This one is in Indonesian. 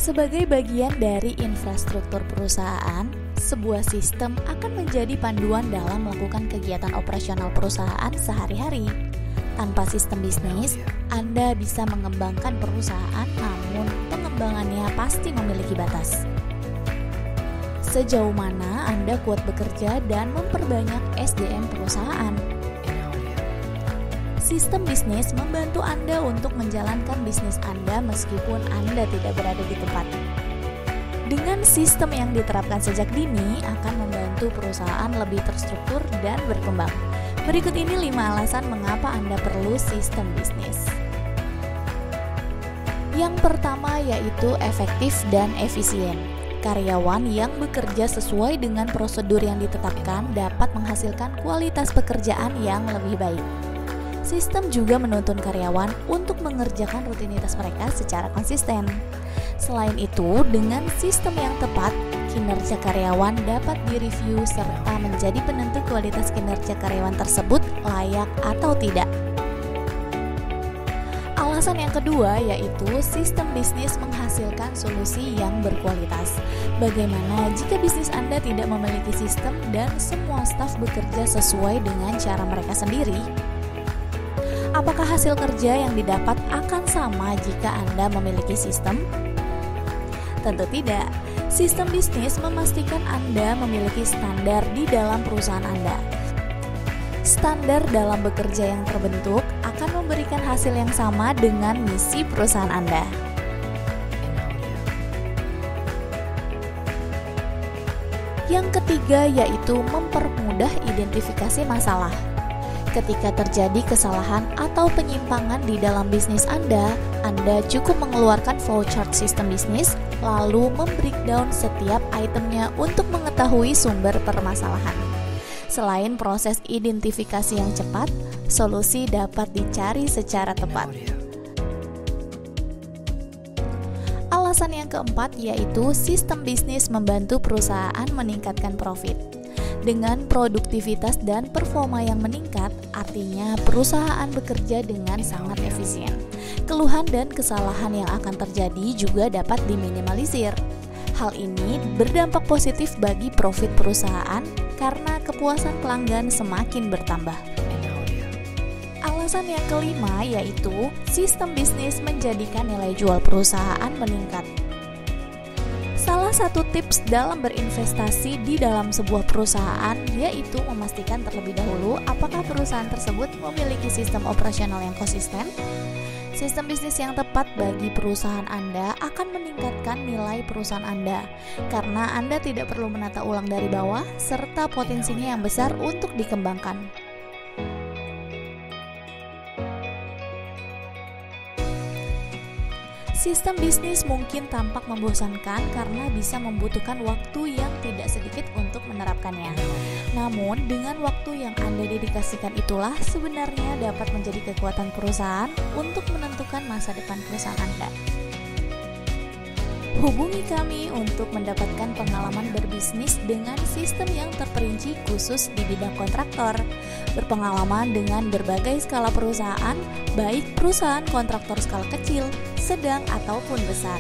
Sebagai bagian dari infrastruktur perusahaan, sebuah sistem akan menjadi panduan dalam melakukan kegiatan operasional perusahaan sehari-hari. Tanpa sistem bisnis, Anda bisa mengembangkan perusahaan, namun pengembangannya pasti memiliki batas. Sejauh mana Anda kuat bekerja dan memperbanyak SDM perusahaan? Sistem bisnis membantu Anda untuk menjalankan bisnis Anda meskipun Anda tidak berada di tempat. Dengan sistem yang diterapkan sejak dini akan membantu perusahaan lebih terstruktur dan berkembang. Berikut ini 5 alasan mengapa Anda perlu sistem bisnis. Yang pertama yaitu efektif dan efisien. Karyawan yang bekerja sesuai dengan prosedur yang ditetapkan dapat menghasilkan kualitas pekerjaan yang lebih baik. Sistem juga menuntun karyawan untuk mengerjakan rutinitas mereka secara konsisten. Selain itu, dengan sistem yang tepat, kinerja karyawan dapat direview serta menjadi penentu kualitas kinerja karyawan tersebut layak atau tidak. Alasan yang kedua yaitu sistem bisnis menghasilkan solusi yang berkualitas. Bagaimana jika bisnis Anda tidak memiliki sistem dan semua staf bekerja sesuai dengan cara mereka sendiri? Apakah hasil kerja yang didapat akan sama jika Anda memiliki sistem? Tentu tidak. Sistem bisnis memastikan Anda memiliki standar di dalam perusahaan Anda. Standar dalam bekerja yang terbentuk akan memberikan hasil yang sama dengan misi perusahaan Anda. Yang ketiga yaitu mempermudah identifikasi masalah. Ketika terjadi kesalahan atau penyimpangan di dalam bisnis Anda cukup mengeluarkan flowchart sistem bisnis, lalu membreakdown setiap itemnya untuk mengetahui sumber permasalahan. Selain proses identifikasi yang cepat, solusi dapat dicari secara tepat. Alasan yang keempat yaitu sistem bisnis membantu perusahaan meningkatkan profit. Dengan produktivitas dan performa yang meningkat, artinya perusahaan bekerja dengan sangat efisien. Keluhan dan kesalahan yang akan terjadi juga dapat diminimalisir. Hal ini berdampak positif bagi profit perusahaan karena kepuasan pelanggan semakin bertambah. Alasan yang kelima yaitu sistem bisnis menjadikan nilai jual perusahaan meningkat. Salah satu tips dalam berinvestasi di dalam sebuah perusahaan yaitu memastikan terlebih dahulu apakah perusahaan tersebut memiliki sistem operasional yang konsisten. Sistem bisnis yang tepat bagi perusahaan Anda akan meningkatkan nilai perusahaan Anda karena Anda tidak perlu menata ulang dari bawah serta potensinya yang besar untuk dikembangkan. Sistem bisnis mungkin tampak membosankan karena bisa membutuhkan waktu yang tidak sedikit untuk menerapkannya. Namun, dengan waktu yang Anda dedikasikan itulah sebenarnya dapat menjadi kekuatan perusahaan untuk menentukan masa depan perusahaan Anda. Hubungi kami untuk mendapatkan pengalaman berbisnis dengan sistem yang terperinci khusus di bidang kontraktor. Berpengalaman dengan berbagai skala perusahaan, baik perusahaan kontraktor skala kecil, sedang ataupun besar.